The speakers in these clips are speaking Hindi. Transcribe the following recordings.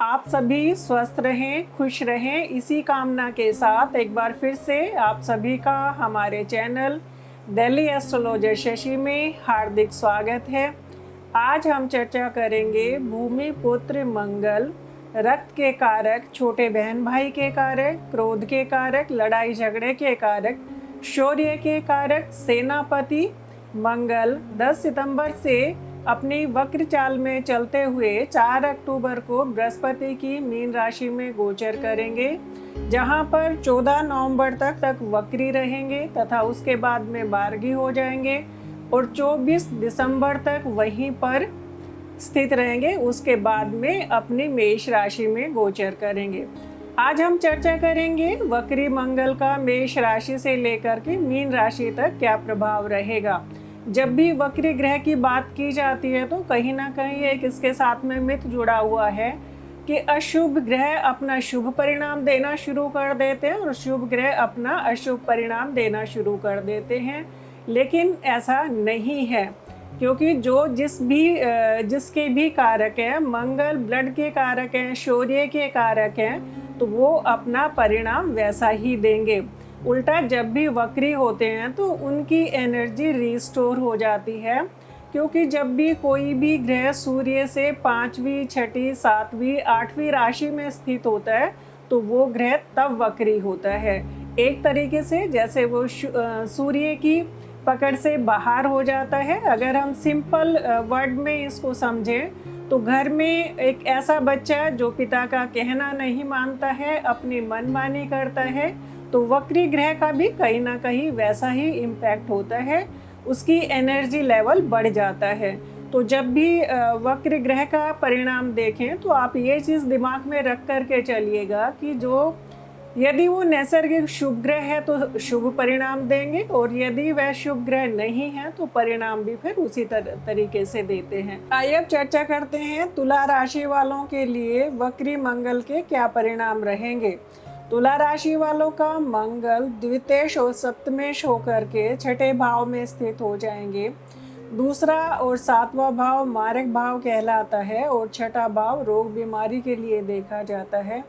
आप सभी स्वस्थ रहें, खुश रहें, इसी कामना के साथ एक बार फिर से आप सभी का हमारे चैनल दिल्ली एस्ट्रोलॉजर शशि में हार्दिक स्वागत है। आज हम चर्चा करेंगे भूमि पुत्र मंगल, रक्त के कारक, छोटे बहन भाई के कारक, क्रोध के कारक, लड़ाई झगड़े के कारक, शौर्य के कारक, सेनापति मंगल 10 सितंबर से अपनी वक्र चाल में चलते हुए 4 अक्टूबर को बृहस्पति की मीन राशि में गोचर करेंगे, जहां पर 14 नवंबर तक वक्री रहेंगे तथा उसके बाद में मार्गी हो जाएंगे और 24 दिसंबर तक वहीं पर स्थित रहेंगे। उसके बाद में अपनी मेष राशि में गोचर करेंगे। आज हम चर्चा करेंगे वक्री मंगल का मेष राशि से लेकर के मीन राशि तक क्या प्रभाव रहेगा। जब भी वक्री ग्रह की बात की जाती है तो कहीं ना कहीं एक इसके साथ में मिथ जुड़ा हुआ है कि अशुभ ग्रह अपना शुभ परिणाम देना शुरू कर देते हैं और शुभ ग्रह अपना अशुभ परिणाम देना शुरू कर देते हैं, लेकिन ऐसा नहीं है, क्योंकि जिसके भी कारक हैं, मंगल ब्लड के कारक हैं, शौर्य के कारक हैं, तो वो अपना परिणाम वैसा ही देंगे। उल्टा जब भी वक्री होते हैं तो उनकी एनर्जी रिस्टोर हो जाती है, क्योंकि जब भी कोई भी ग्रह सूर्य से 5वीं, 6ठी, 7वीं, 8वीं राशि में स्थित होता है तो वो ग्रह तब वक्री होता है। एक तरीके से जैसे वो सूर्य की पकड़ से बाहर हो जाता है। अगर हम सिंपल वर्ड में इसको समझें तो घर में एक ऐसा बच्चा जो पिता का कहना नहीं मानता है, अपनी मनमानी करता है, तो वक्री ग्रह का भी कहीं ना कहीं वैसा ही इम्पैक्ट होता है, उसकी एनर्जी लेवल बढ़ जाता है। तो जब भी वक्र ग्रह का परिणाम देखें तो आप ये चीज़ दिमाग में रख करके चलिएगा कि यदि वो नैसर्गिक शुभ ग्रह है तो शुभ परिणाम देंगे, और यदि वह शुभ ग्रह नहीं है तो परिणाम भी फिर उसी तरीके से देते हैं। आइए अब चर्चा करते हैं तुला राशि वालों के लिए वक्री मंगल के क्या परिणाम रहेंगे। तुला राशि वालों का मंगल द्वितेश और सप्तमेश होकर के छठे भाव में स्थित हो जाएंगे। दूसरा और 7वां भाव मारक भाव कहलाता है और छठा भाव रोग बीमारी के लिए देखा जाता है।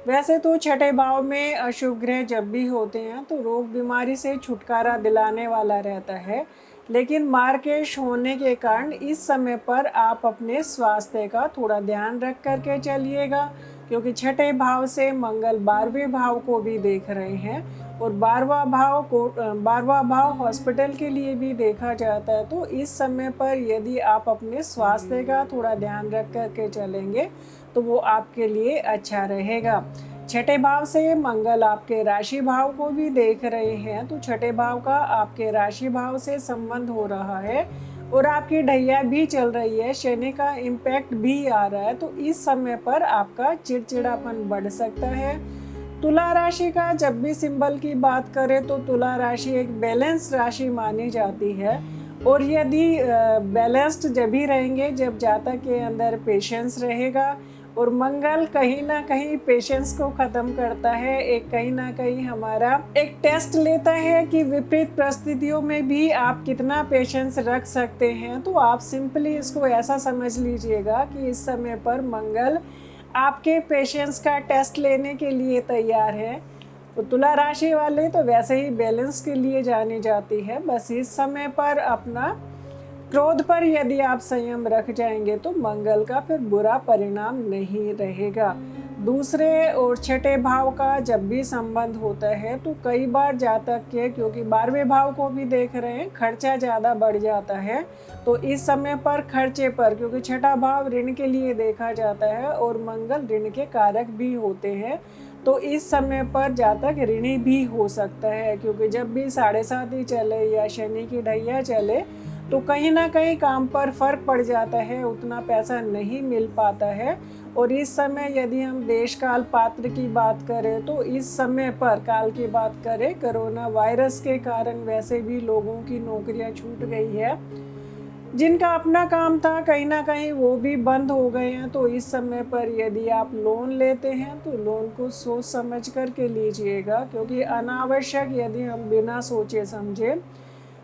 वैसे तो छठे भाव में अशुभ ग्रह जब भी होते हैं तो रोग बीमारी से छुटकारा दिलाने वाला रहता है, लेकिन मार्केश होने के कारण इस समय पर आप अपने स्वास्थ्य का थोड़ा ध्यान रख करके चलिएगा, क्योंकि छठे भाव से मंगल 12वें भाव को भी देख रहे हैं और 12वां भाव हॉस्पिटल के लिए भी देखा जाता है। तो इस समय पर यदि आप अपने स्वास्थ्य का थोड़ा ध्यान रख करके चलेंगे तो वो आपके लिए अच्छा रहेगा। छठे भाव से मंगल आपके राशि भाव को भी देख रहे हैं, तो छठे भाव का आपके राशि भाव से संबंध हो रहा है और आपकी ढैया भी चल रही है, शनि का इम्पैक्ट भी आ रहा है। तो इस समय पर आपका चिड़चिड़ापन बढ़ सकता है। तुला राशि का जब भी सिंबल की बात करें तो तुला राशि एक बैलेंस राशि मानी जाती है, और यदि बैलेंस्ड जब भी रहेंगे जब जातक के अंदर पेशेंस रहेगा, और मंगल कहीं ना कहीं पेशेंस को ख़त्म करता है। एक कहीं ना कहीं हमारा एक टेस्ट लेता है कि विपरीत परिस्थितियों में भी आप कितना पेशेंस रख सकते हैं। तो आप सिंपली इसको ऐसा समझ लीजिएगा कि इस समय पर मंगल आपके पेशेंस का टेस्ट लेने के लिए तैयार है। तो तुला राशि वाले तो वैसे ही बैलेंस के लिए जानी जाती है, बस इस समय पर अपना क्रोध पर यदि आप संयम रख जाएंगे तो मंगल का फिर बुरा परिणाम नहीं रहेगा। दूसरे और छठे भाव का जब भी संबंध होता है तो कई बार जातक के, क्योंकि 12वें भाव को भी देख रहे हैं, खर्चा ज़्यादा बढ़ जाता है। तो इस समय पर खर्चे पर, क्योंकि छठा भाव ऋण के लिए देखा जाता है और मंगल ऋण के कारक भी होते हैं, तो इस समय पर जातक ऋणी भी हो सकता है, क्योंकि जब भी 7.5 ही चले या शनि की ढैया चले तो कहीं ना कहीं काम पर फर्क पड़ जाता है, उतना पैसा नहीं मिल पाता है। और इस समय यदि हम देश काल पात्र की बात करें तो इस समय पर काल की बात करें, कोरोना वायरस के कारण वैसे भी लोगों की नौकरियां छूट गई है, जिनका अपना काम था कहीं ना कहीं वो भी बंद हो गए हैं। तो इस समय पर यदि आप लोन लेते हैं तो लोन को सोच समझ कर के लीजिएगा, क्योंकि अनावश्यक यदि हम बिना सोचे समझे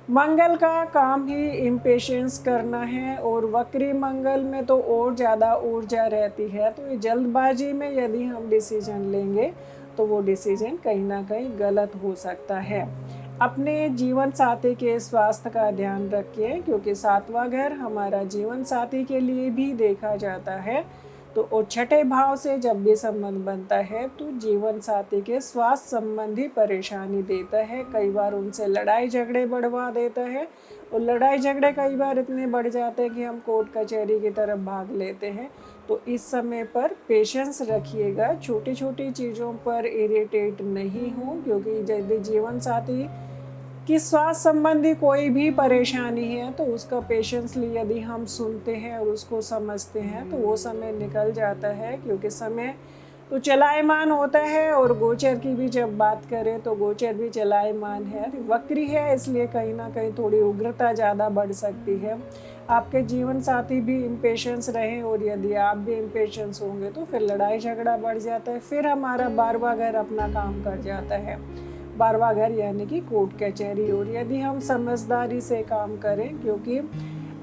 मंगल का काम ही इम्पेशेंस करना है और वक्री मंगल में तो और ज़्यादा ऊर्जा रहती है, तो ये जल्दबाजी में यदि हम डिसीजन लेंगे तो वो डिसीजन कहीं ना कहीं गलत हो सकता है। अपने जीवन साथी के स्वास्थ्य का ध्यान रखिए, क्योंकि सातवां घर हमारा जीवन साथी के लिए भी देखा जाता है। तो और छठे भाव से जब भी संबंध बनता है तो जीवन साथी के स्वास्थ्य संबंधी परेशानी देता है, कई बार उनसे लड़ाई झगड़े बढ़वा देता है, और लड़ाई झगड़े कई बार इतने बढ़ जाते हैं कि हम कोर्ट कचहरी की तरफ भाग लेते हैं। तो इस समय पर पेशेंस रखिएगा, छोटी छोटी चीज़ों पर इरिटेट नहीं हो, क्योंकि यदि जीवन साथी कि स्वास्थ्य संबंधी कोई भी परेशानी है तो उसका पेशेंसली यदि हम सुनते हैं और उसको समझते हैं तो वो समय निकल जाता है, क्योंकि समय तो चलायमान होता है। और गोचर की भी जब बात करें तो गोचर भी चलायमान है, वक्री है, इसलिए कहीं ना कहीं थोड़ी उग्रता ज़्यादा बढ़ सकती है। आपके जीवन साथी भी इम्पेशेंस रहे और यदि आप भी इम्पेशेंस होंगे तो फिर लड़ाई झगड़ा बढ़ जाता है, फिर हमारा 12वां घर अपना काम कर जाता है। 12वां घर यानी कि कोर्ट कचहरी। और यदि हम समझदारी से काम करें, क्योंकि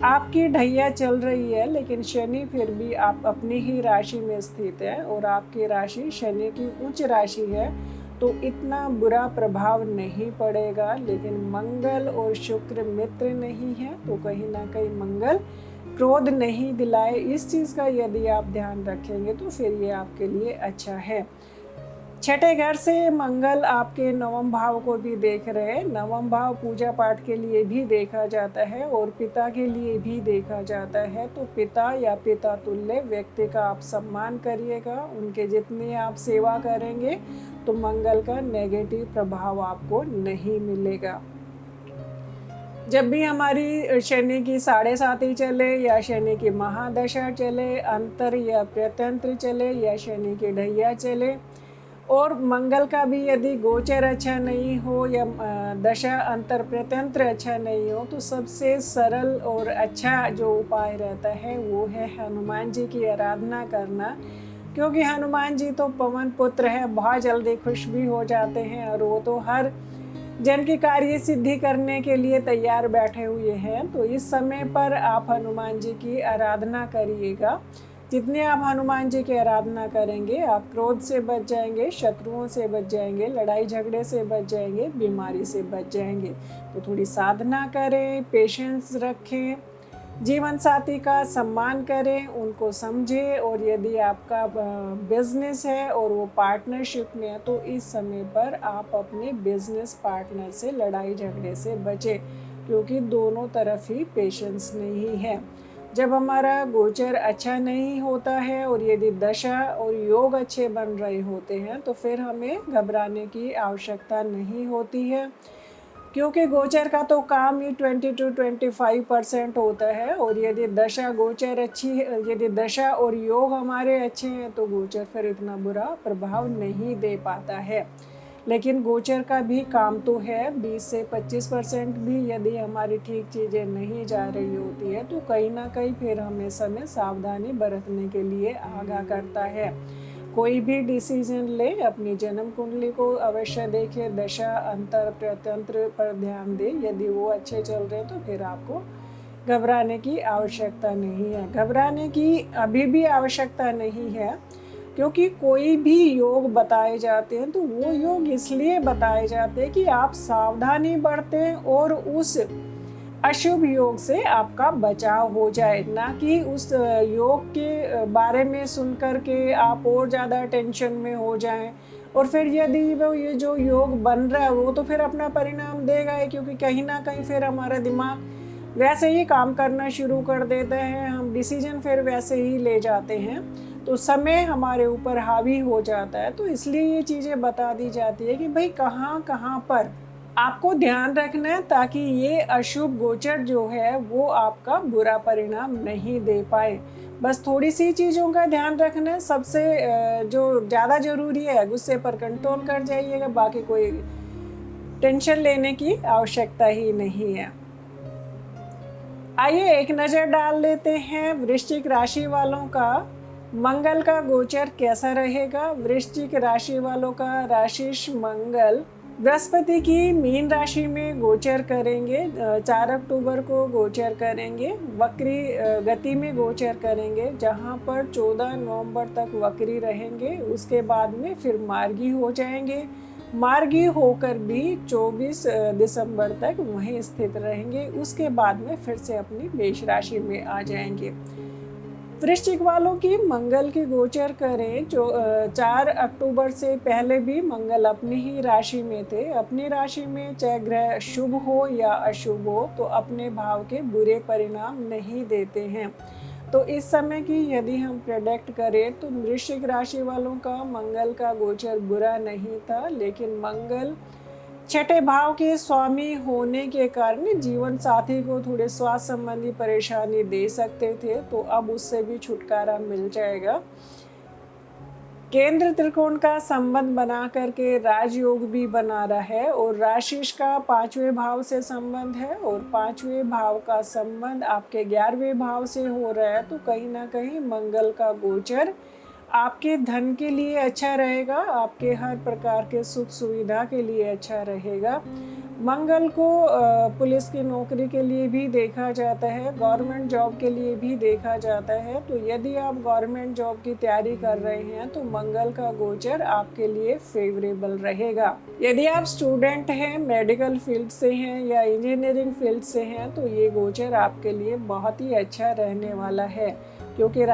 आपकी ढैया चल रही है लेकिन शनि फिर भी आप अपनी ही राशि में स्थित है और आपकी राशि शनि की उच्च राशि है, तो इतना बुरा प्रभाव नहीं पड़ेगा। लेकिन मंगल और शुक्र मित्र नहीं है, तो कहीं ना कहीं मंगल क्रोध नहीं दिलाए, इस चीज़ का यदि आप ध्यान रखेंगे तो फिर ये आपके लिए अच्छा है। छठे घर से मंगल आपके नवम भाव को भी देख रहे हैं। नवम भाव पूजा पाठ के लिए भी देखा जाता है और पिता के लिए भी देखा जाता है। तो पिता या पिता तुल्य व्यक्ति का आप सम्मान करिएगा, उनके जितनी आप सेवा करेंगे तो मंगल का नेगेटिव प्रभाव आपको नहीं मिलेगा। जब भी हमारी शनि की 7.5 चले या शनि की महादशा चले, अंतर या प्रत्यंत्र चले या शनि की ढैया चले, और मंगल का भी यदि गोचर अच्छा नहीं हो या दशा अंतर प्रत्यंत्र अच्छा नहीं हो, तो सबसे सरल और अच्छा जो उपाय रहता है वो है हनुमान जी की आराधना करना, क्योंकि हनुमान जी तो पवन पुत्र है, बहुत जल्दी खुश भी हो जाते हैं और वो तो हर जन की कार्य सिद्धि करने के लिए तैयार बैठे हुए हैं। तो इस समय पर आप हनुमान जी की आराधना करिएगा। जितने आप हनुमान जी की आराधना करेंगे आप क्रोध से बच जाएंगे, शत्रुओं से बच जाएंगे, लड़ाई झगड़े से बच जाएंगे, बीमारी से बच जाएंगे। तो थोड़ी साधना करें, पेशेंस रखें, जीवन साथी का सम्मान करें, उनको समझें। और यदि आपका बिजनेस है और वो पार्टनरशिप में है तो इस समय पर आप अपने बिजनेस पार्टनर से लड़ाई झगड़े से बचें, क्योंकि दोनों तरफ ही पेशेंस नहीं है। जब हमारा गोचर अच्छा नहीं होता है और यदि दशा और योग अच्छे बन रहे होते हैं तो फिर हमें घबराने की आवश्यकता नहीं होती है, क्योंकि गोचर का तो काम ही 20 to 25% होता है। और यदि दशा गोचर अच्छी है, यदि दशा और योग हमारे अच्छे हैं तो गोचर फिर इतना बुरा प्रभाव नहीं दे पाता है। लेकिन गोचर का भी काम तो है, 20 से 25% भी यदि हमारी ठीक चीज़ें नहीं जा रही होती है तो कहीं ना कहीं फिर हमें समय सावधानी बरतने के लिए आगाह करता है। कोई भी डिसीजन ले अपनी जन्म कुंडली को अवश्य देखें, दशा अंतर प्रत्यंत्र पर ध्यान दें, यदि वो अच्छे चल रहे तो फिर आपको घबराने की आवश्यकता नहीं है। घबराने की अभी भी आवश्यकता नहीं है, क्योंकि कोई भी योग बताए जाते हैं तो वो योग इसलिए बताए जाते हैं कि आप सावधानी बरतें और उस अशुभ योग से आपका बचाव हो जाए, ना कि उस योग के बारे में सुन कर के आप और ज़्यादा टेंशन में हो जाएं। और फिर यदि वो ये जो योग बन रहा है वो तो फिर अपना परिणाम देगा ही, क्योंकि कहीं ना कहीं फिर हमारा दिमाग वैसे ही काम करना शुरू कर देता है, हम डिसीजन फिर वैसे ही ले जाते हैं, तो समय हमारे ऊपर हावी हो जाता है। तो इसलिए ये चीज़ें बता दी जाती है कि भाई कहाँ कहाँ पर आपको ध्यान रखना है, ताकि ये अशुभ गोचर जो है वो आपका बुरा परिणाम नहीं दे पाए। बस थोड़ी सी चीज़ों का ध्यान रखना है, सबसे जो ज़्यादा ज़रूरी है गुस्से पर कंट्रोल कर जाइएगा, बाकी कोई टेंशन लेने की आवश्यकता ही नहीं है। आइए एक नज़र डाल लेते हैं वृश्चिक राशि वालों का मंगल का गोचर कैसा रहेगा। वृश्चिक राशि वालों का राशिश मंगल बृहस्पति की मीन राशि में गोचर करेंगे, 4 अक्टूबर को गोचर करेंगे, वक्री गति में गोचर करेंगे, जहां पर 14 नवंबर तक वक्री रहेंगे। उसके बाद में फिर मार्गी हो जाएंगे। मार्गी होकर भी 24 दिसंबर तक वहीं स्थित रहेंगे। उसके बाद में फिर से अपनी मेष राशि में आ जाएंगे। वृश्चिक वालों की मंगल की गोचर करें, जो 4 अक्टूबर से पहले भी मंगल अपनी ही राशि में थे। अपनी राशि में चाहे ग्रह शुभ हो या अशुभ हो तो अपने भाव के बुरे परिणाम नहीं देते हैं। तो इस समय की यदि हम प्रेडिक्ट करें तो वृश्चिक राशि वालों का मंगल का गोचर बुरा नहीं था, लेकिन मंगल छठे भाव के स्वामी होने के कारण जीवन साथी को थोड़े स्वास्थ्य संबंधी परेशानी दे सकते थे, तो अब उससे भी छुटकारा मिल जाएगा। केंद्र त्रिकोण का संबंध बना करके राजयोग भी बना रहा है और राशिश का 5वें भाव से संबंध है और 5वें भाव का संबंध आपके 11वें भाव से हो रहा है। तो कहीं ना कहीं मंगल का गोचर आपके धन के लिए अच्छा रहेगा, आपके हर प्रकार के सुख सुविधा के लिए अच्छा रहेगा। मंगल को पुलिस की नौकरी के लिए भी देखा जाता है, गवर्नमेंट जॉब के लिए भी देखा जाता है। तो यदि आप गवर्नमेंट जॉब की तैयारी कर रहे हैं तो मंगल का गोचर आपके लिए फेवरेबल रहेगा। यदि आप स्टूडेंट हैं, मेडिकल फील्ड से हैं या इंजीनियरिंग फील्ड से हैं तो ये गोचर आपके लिए बहुत ही अच्छा रहने वाला है, क्योंकि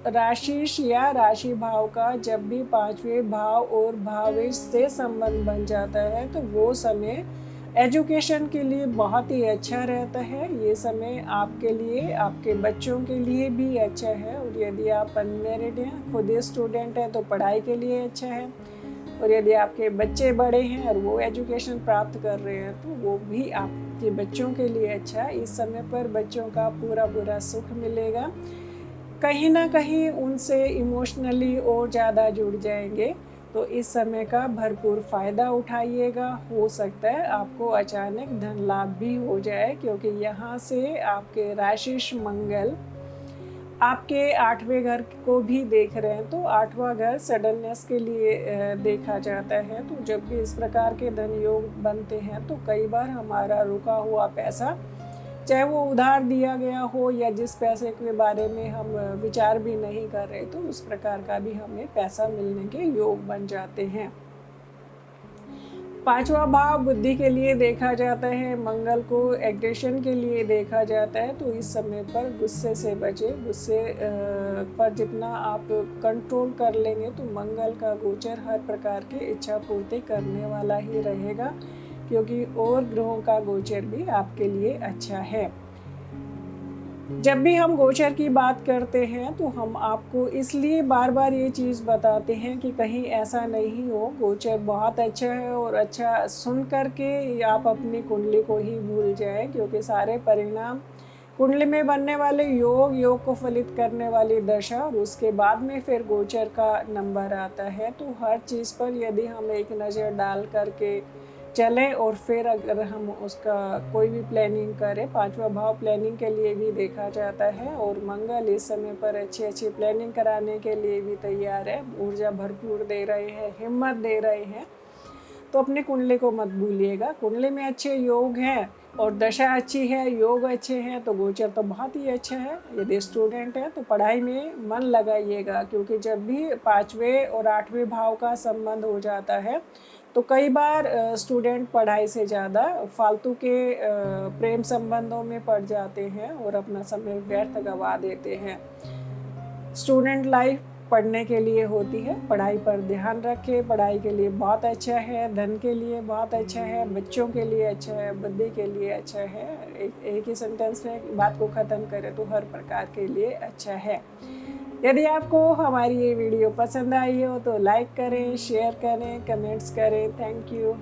राशिश या राशि भाव का जब भी 5वें भाव और भावेश से संबंध बन जाता है तो वो समय एजुकेशन के लिए बहुत ही अच्छा रहता है। ये समय आपके लिए, आपके बच्चों के लिए भी अच्छा है। और यदि आप अनमेरिड हैं, खुद ही स्टूडेंट हैं, तो पढ़ाई के लिए अच्छा है। और यदि आपके बच्चे बड़े हैं और वो एजुकेशन प्राप्त कर रहे हैं तो वो भी आपके बच्चों के लिए अच्छा है। इस समय पर बच्चों का पूरा सुख मिलेगा, कहीं ना कहीं उनसे इमोशनली और ज़्यादा जुड़ जाएंगे। तो इस समय का भरपूर फ़ायदा उठाइएगा। हो सकता है आपको अचानक धन लाभ भी हो जाए, क्योंकि यहाँ से आपके राशिश मंगल आपके 8वें घर को भी देख रहे हैं। तो 8वां घर सडननेस के लिए देखा जाता है। तो जब भी इस प्रकार के धन योग बनते हैं तो कई बार हमारा रुका हुआ पैसा, चाहे वो उधार दिया गया हो या जिस पैसे के बारे में हम विचार भी नहीं कर रहे, तो उस प्रकार का भी हमें पैसा मिलने के योग बन जाते हैं। 5वां भाव बुद्धि के लिए देखा जाता है, मंगल को एग्रेशन के लिए देखा जाता है। तो इस समय पर गुस्से से बचे, गुस्से पर जितना आप कंट्रोल कर लेंगे तो मंगल का गोचर हर प्रकार की इच्छा पूर्ति करने वाला ही रहेगा, क्योंकि और ग्रहों का गोचर भी आपके लिए अच्छा है। जब भी हम गोचर की बात करते हैं तो हम आपको इसलिए बार बार ये चीज़ बताते हैं कि कहीं ऐसा नहीं हो गोचर बहुत अच्छा है और अच्छा सुन करके आप अपनी कुंडली को ही भूल जाएं, क्योंकि सारे परिणाम कुंडली में बनने वाले योग को फलित करने वाली दशा और उसके बाद में फिर गोचर का नंबर आता है। तो हर चीज़ पर यदि हम एक नज़र डाल करके चलें और फिर अगर हम उसका कोई भी प्लानिंग करें, 5वां भाव प्लानिंग के लिए भी देखा जाता है और मंगल इस समय पर अच्छी प्लानिंग कराने के लिए भी तैयार है, ऊर्जा भरपूर दे रहे हैं, हिम्मत दे रहे हैं। तो अपनी कुंडली को मत भूलिएगा। कुंडली में अच्छे योग हैं और दशा अच्छी है, योग अच्छे हैं तो गोचर तो बहुत ही अच्छा है। यदि स्टूडेंट है तो पढ़ाई में मन लगाइएगा, क्योंकि जब भी 5वें और 8वें भाव का संबंध हो जाता है तो कई बार स्टूडेंट पढ़ाई से ज़्यादा फालतू के प्रेम संबंधों में पड़ जाते हैं और अपना समय व्यर्थ गवा देते हैं। स्टूडेंट लाइफ पढ़ने के लिए होती है, पढ़ाई पर ध्यान रखें। पढ़ाई के लिए बहुत अच्छा है, धन के लिए बहुत अच्छा है, बच्चों के लिए अच्छा है, बुद्धि के लिए अच्छा है। एक ही सेंटेंस में बात को ख़त्म करें तो हर प्रकार के लिए अच्छा है। यदि आपको हमारी ये वीडियो पसंद आई हो तो लाइक करें, शेयर करें, कमेंट्स करें। Thank you.